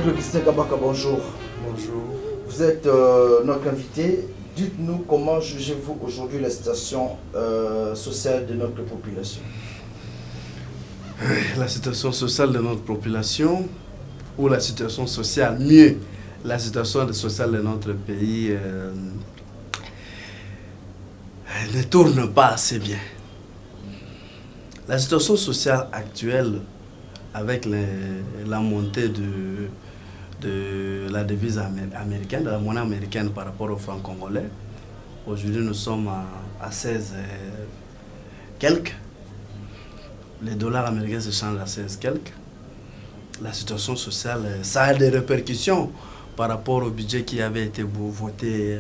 Maître Augustin Kabaka, bonjour. Bonjour. Vous êtes notre invité. Dites-nous comment jugez-vous aujourd'hui la situation sociale de notre population? La situation sociale de notre population, ou la situation sociale, mieux, la situation sociale de notre pays ne tourne pas assez bien. La situation sociale actuelle, avec la montée de la devise américaine, de la monnaie américaine par rapport au franc congolais, aujourd'hui nous sommes à 16 quelques. Les dollars américains se changent à 16 quelques. La situation sociale, ça a des répercussions par rapport au budget qui avait été voté,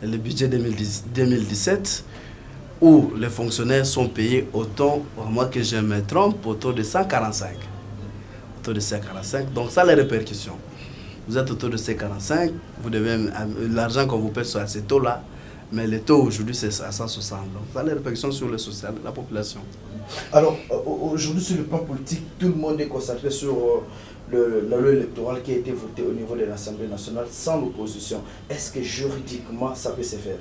le budget 2017, où les fonctionnaires sont payés au taux, à moins que je me trompe, au taux de 145. Au taux de 145, donc ça a les répercussions. Vous êtes au taux de 145, vous devez, l'argent qu'on vous paie sur ces taux-là, mais le taux aujourd'hui c'est à 160. Donc ça a les répercussions sur le social, la population. Alors, aujourd'hui, sur le plan politique, tout le monde est concentré sur la loi électorale qui a été votée au niveau de l'Assemblée nationale sans l'opposition. Est-ce que juridiquement, ça peut se faire?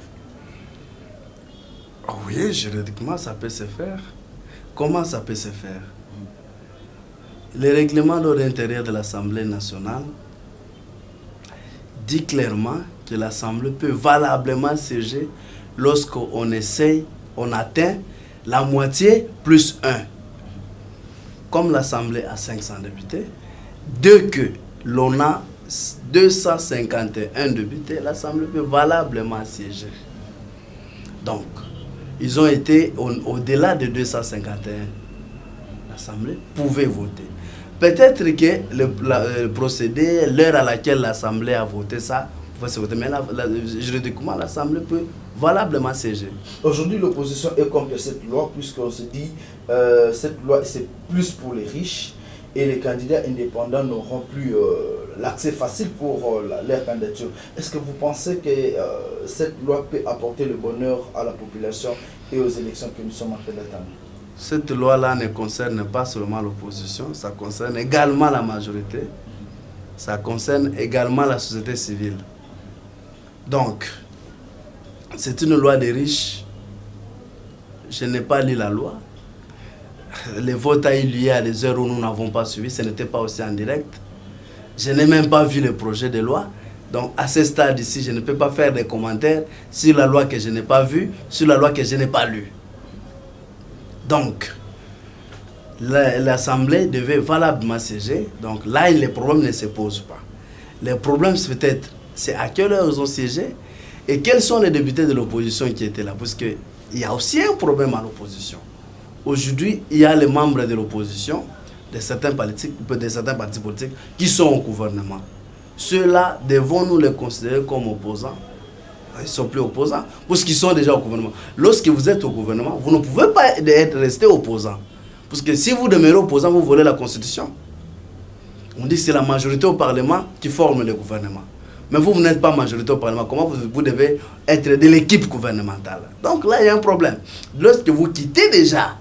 Oui, juridiquement, ça peut se faire. Comment ça peut se faire? Le règlement d'ordre intérieur de l'Assemblée nationale dit clairement que l'Assemblée peut valablement siéger lorsqu'on essaye, on atteint la moitié plus 1. Comme l'Assemblée a 500 députés, dès que l'on a 251 députés, l'Assemblée peut valablement siéger. Donc, ils ont été au-delà de 251. L'Assemblée pouvait voter. Peut-être que le procédé, l'heure à laquelle l'Assemblée a voté ça, pouvait se voter, mais juridiquement, l'Assemblée peut valablement siéger. Aujourd'hui, l'opposition est contre cette loi, puisqu'on se dit cette loi c'est plus pour les riches et les candidats indépendants n'auront plus l'accès facile pour leur candidature. Est-ce que vous pensez que cette loi peut apporter le bonheur à la population et aux élections que nous sommes en train d'attendre? Cette loi-là ne concerne pas seulement l'opposition, ça concerne également la majorité, ça concerne également la société civile. Donc, c'est une loi des riches. Je n'ai pas lu la loi. Les votes a eu lieu à des heures où nous n'avons pas suivi, ce n'était pas aussi en direct. Je n'ai même pas vu le projet de loi. Donc, à ce stade ici, je ne peux pas faire des commentaires sur la loi que je n'ai pas vue, sur la loi que je n'ai pas lue. Donc, l'Assemblée devait valablement siéger. Donc là, les problèmes ne se posent pas. Les problèmes, peut-être, c'est à quelle heure ils ont siégé et quels sont les députés de l'opposition qui étaient là. Parce qu'il y a aussi un problème à l'opposition. Aujourd'hui, il y a les membres de l'opposition, de certains partis politiques qui sont au gouvernement. Ceux-là, devons-nous les considérer comme opposants? Ils ne sont plus opposants, parce qu'ils sont déjà au gouvernement. Lorsque vous êtes au gouvernement, vous ne pouvez pas rester opposant. Parce que si vous demeurez opposant, vous volez la Constitution. On dit que c'est la majorité au Parlement qui forme le gouvernement. Mais vous n'êtes pas majorité au Parlement. Comment vous devez être de l'équipe gouvernementale? Donc là, il y a un problème. Lorsque vous quittez déjà,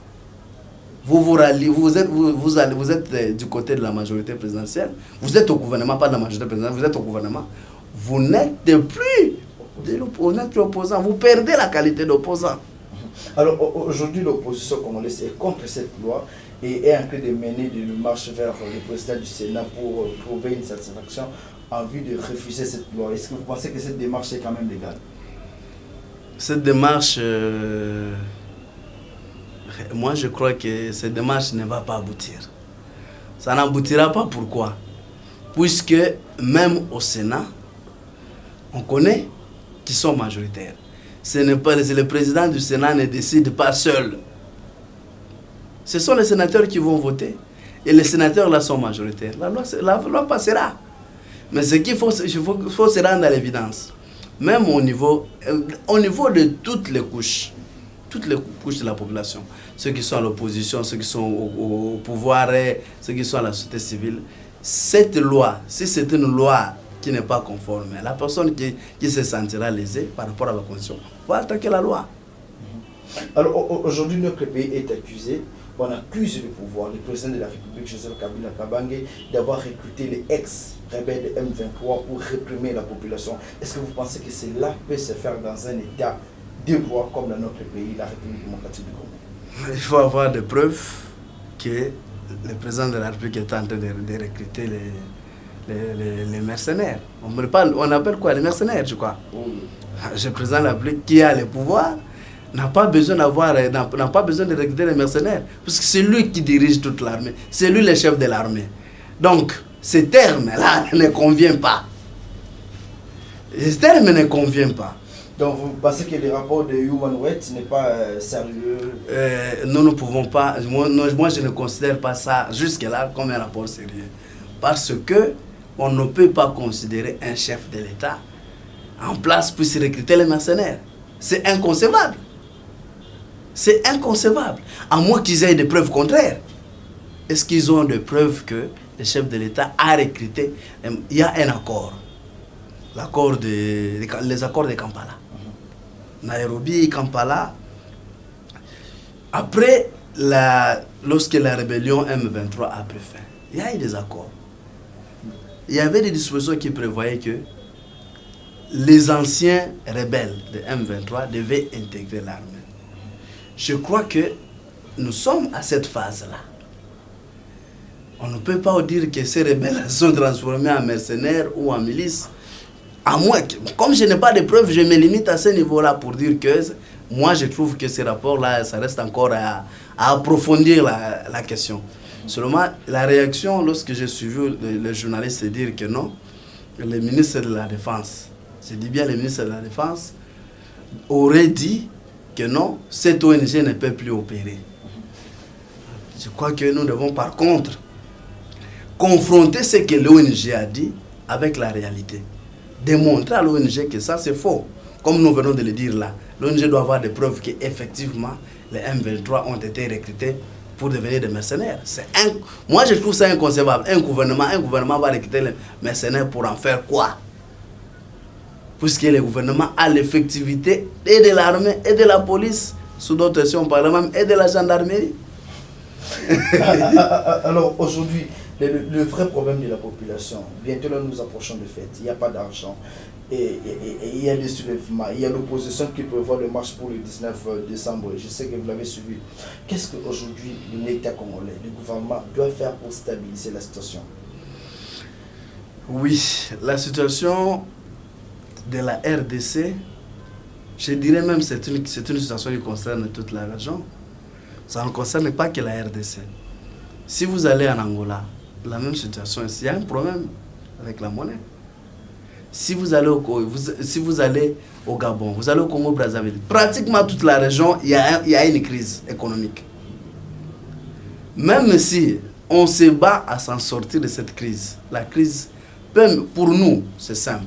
vous êtes du côté de la majorité présidentielle, vous êtes au gouvernement, pas de la majorité présidentielle, vous êtes au gouvernement, vous n'êtes plus opposant, vous perdez la qualité d'opposant. Alors aujourd'hui, l'opposition congolaise est contre cette loi et est en train de mener une marche vers le président du Sénat pour trouver une satisfaction en vue de refuser cette loi. Est-ce que vous pensez que cette démarche est quand même légale? Cette démarche, moi je crois que cette démarche ne va pas aboutir. Ça n'aboutira pas, pourquoi? Puisque même au Sénat, on connaît qui sont majoritaires. Le président du Sénat ne décide pas seul. Ce sont les sénateurs qui vont voter. Et les sénateurs là sont majoritaires. La loi passera. Mais ce qu'il faut se rendre à l'évidence. Même au niveau de toutes les couches de la population, ceux qui sont à l'opposition, ceux qui sont au pouvoir, ceux qui sont à la société civile, cette loi, si c'est une loi qui n'est pas conforme, la personne qui se sentira lésée par rapport à la Constitution va attaquer la loi. Alors aujourd'hui, notre pays est accusé on accuse le pouvoir, le président de la République, Joseph Kabila Kabange, d'avoir recruté les ex-rebelles de M23 pour réprimer la population. Est-ce que vous pensez que cela peut se faire dans un état de droit comme dans notre pays, la République démocratique du Congo? Il faut avoir des preuves que le président de la République est en train de recruter les mercenaires. On appelle quoi? Les mercenaires, je crois. Oui. Le président de la République qui a le pouvoir n'a pas besoin de recruter les mercenaires, parce que c'est lui qui dirige toute l'armée, c'est lui le chef de l'armée. Donc, ces termes-là ne conviennent pas. Ces termes ne conviennent pas. Donc vous pensez que le rapport de Human Rights n'est pas sérieux? Nous ne pouvons pas, moi je ne considère pas ça jusque-là comme un rapport sérieux. Parce que on ne peut pas considérer un chef de l'État en place pour se recruter les mercenaires. C'est inconcevable. C'est inconcevable. À moins qu'ils aient des preuves contraires. Est-ce qu'ils ont des preuves que le chef de l'État a recruté? Il y a un accord. Les accords de Kampala. Nairobi et Kampala. Après, lorsque la rébellion M23 a pris fin, il y a eu des accords. Il y avait des dispositions qui prévoyaient que les anciens rebelles de M23 devaient intégrer l'armée. Je crois que nous sommes à cette phase-là. On ne peut pas dire que ces rebelles sont transformés en mercenaires ou en milices. À moins que, comme je n'ai pas de preuves, je me limite à ce niveau-là pour dire que moi je trouve que ces rapports-là, ça reste encore à approfondir la question. Seulement, la réaction, lorsque j'ai suivi le journaliste dire que non, le ministre de la Défense, je dis bien le ministre de la Défense, aurait dit que non, cette ONG ne peut plus opérer. Je crois que nous devons par contre confronter ce que l'ONG a dit avec la réalité. Démontrer à l'ONG que ça c'est faux. Comme nous venons de le dire là, l'ONG doit avoir des preuves qu'effectivement les M23 ont été recrutés pour devenir des mercenaires. Moi je trouve ça inconcevable. Un gouvernement va recruter les mercenaires pour en faire quoi? Puisque le gouvernement a l'effectivité et de l'armée et de la police, sous d'autres si on parle même, et de la gendarmerie. Alors aujourd'hui, le vrai problème de la population, bientôt là nous approchons de fête, il n'y a pas d'argent, et il y a des soulèvements, il y a l'opposition qui prévoit le marche pour le 19 décembre, je sais que vous l'avez suivi. Qu'est-ce qu'aujourd'hui l'État congolais, le gouvernement doit faire pour stabiliser la situation? Oui, la situation de la RDC, je dirais même que c'est une situation qui concerne toute la région. Ça ne concerne pas que la RDC. Si vous allez en Angola, la même situation, il y a un problème avec la monnaie. Si vous allez au Gabon, vous allez au Congo-Brazzaville, pratiquement toute la région, il y a une crise économique. Même si on se bat à s'en sortir de cette crise, la crise, pour nous, c'est simple.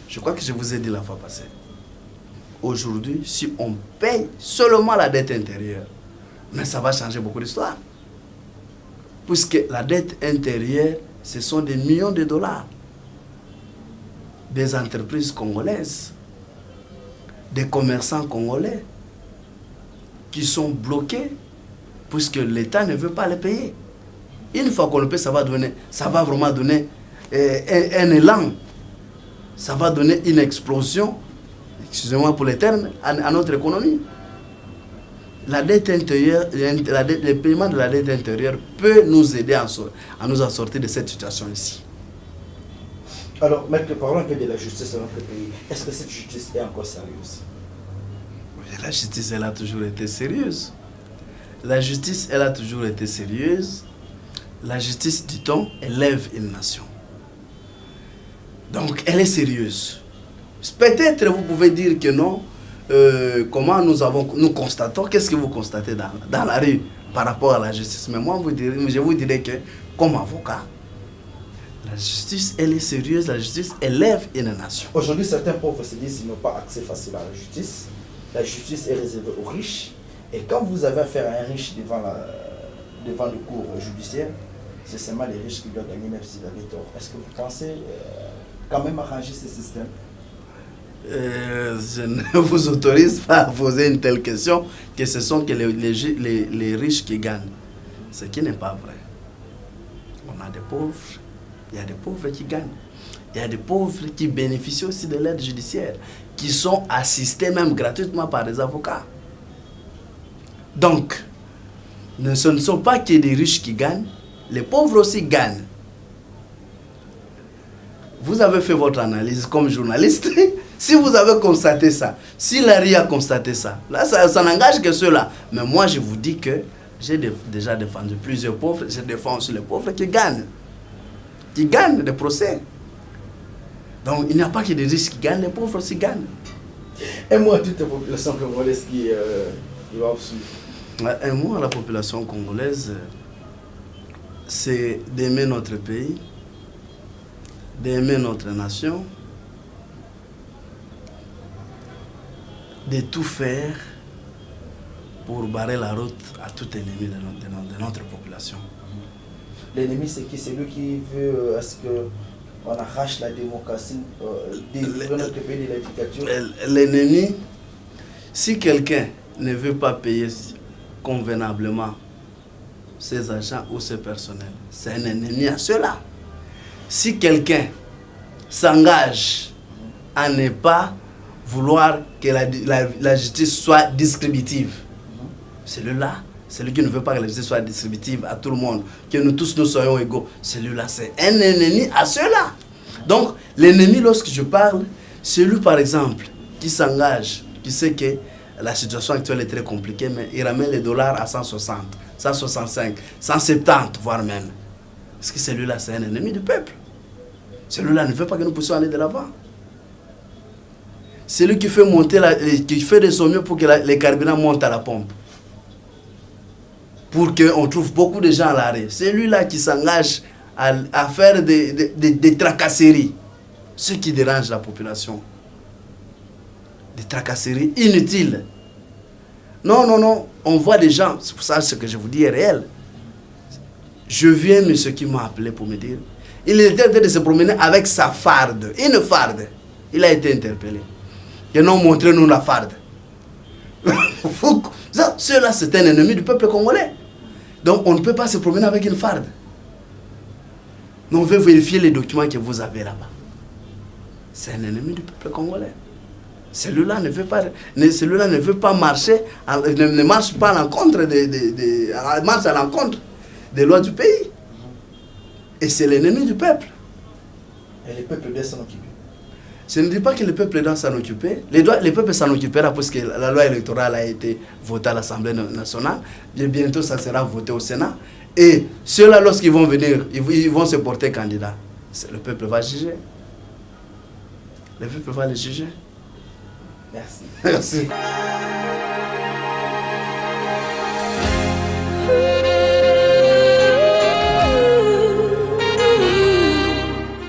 Je crois que je vous ai dit la fois passée. Aujourd'hui, si on paye seulement la dette intérieure, mais ça va changer beaucoup d'histoire. Puisque la dette intérieure, ce sont des millions de dollars. Des entreprises congolaises, des commerçants congolais qui sont bloqués puisque l'État ne veut pas les payer. Une fois qu'on le paie, ça va vraiment donner un élan. Ça va donner une explosion, excusez-moi pour les termes, à notre économie. La dette intérieure, le paiement de la dette intérieure peut nous aider à nous en sortir de cette situation ici. Alors, maître, parlons un peu de la justice dans notre pays. Est-ce que cette justice est encore sérieuse? Oui, la justice, elle a toujours été sérieuse. La justice, elle a toujours été sérieuse. La justice, dit-on, élève une nation. Donc, elle est sérieuse. Peut-être vous pouvez dire que non. Comment nous constatons, qu'est-ce que vous constatez dans la rue par rapport à la justice? Mais moi, je vous dirais que, comme avocat, la justice, elle est sérieuse, la justice élève une nation. Aujourd'hui, certains pauvres se disent qu'ils n'ont pas accès facile à la justice. La justice est réservée aux riches. Et quand vous avez affaire à un riche devant le cours judiciaire, c'est seulement les riches qui doivent gagner même s'ils avaient tort. Est-ce que vous pensez quand même arranger ce système? Je ne vous autorise pas à poser une telle question, que ce sont que les riches qui gagnent. Ce qui n'est pas vrai. On a des pauvres, il y a des pauvres qui gagnent. Il y a des pauvres qui bénéficient aussi de l'aide judiciaire, qui sont assistés même gratuitement par des avocats. Donc, ce ne sont pas que des riches qui gagnent, les pauvres aussi gagnent. Vous avez fait votre analyse comme journaliste. Si vous avez constaté ça, si Larry a constaté ça, là, ça n'engage que ceux-là. Mais moi, je vous dis que j'ai déjà défendu plusieurs pauvres. Je défends aussi les pauvres qui gagnent des procès. Donc, il n'y a pas que des riches qui gagnent, les pauvres aussi gagnent. Et moi, toute la population congolaise qui va suivre. Un mot à la population congolaise, c'est d'aimer notre pays, d'aimer notre nation, de tout faire pour barrer la route à tout ennemi de notre population. L'ennemi, c'est qui? C'est lui qui veut à ce qu'on arrache la démocratie, délivrer notre pays de la dictature. L'ennemi, si quelqu'un ne veut pas payer convenablement ses agents ou ses personnels, c'est un ennemi à ceux-là. Si quelqu'un s'engage à ne pas vouloir que la justice soit distributive, celui-là, celui qui ne veut pas que la justice soit distributive à tout le monde, que nous tous nous soyons égaux, celui-là c'est un ennemi à ceux-là. Donc l'ennemi, lorsque je parle, celui par exemple qui s'engage, qui sait que la situation actuelle est très compliquée, mais il ramène les dollars à 160, 165, 170 voire même. Est-ce que celui-là c'est un ennemi du peuple? Celui-là ne veut pas que nous puissions aller de l'avant. Celui qui fait monter, qui fait de son mieux pour que les carburants montent à la pompe, pour qu'on trouve beaucoup de gens à l'arrêt. Celui-là qui s'engage à faire des tracasseries, ce qui dérange la population. Des tracasseries inutiles. Non, on voit des gens, c'est pour ça que ce que je vous dis est réel. Je viens, monsieur qui m'a appelé pour me dire, il était en train de se promener avec sa farde, une farde. Il a été interpellé. Et non, montrez-nous la farde. Cela, c'est un ennemi du peuple congolais. Donc, on ne peut pas se promener avec une farde. Mais on veut vérifier les documents que vous avez là-bas. C'est un ennemi du peuple congolais. Celui-là ne veut pas marcher, ne marche pas à l'encontre marche à l'encontre des lois du pays. Et c'est l'ennemi du peuple. Et le peuple doit s'en occuper. Je ne dis pas que le peuple doit s'en occuper. Le peuple s'en occupera parce que la loi électorale a été votée à l'Assemblée nationale. Bien, bientôt, ça sera voté au Sénat. Et ceux-là, lorsqu'ils vont venir, ils vont se porter candidats. Le peuple va juger. Le peuple va les juger. Merci. Merci.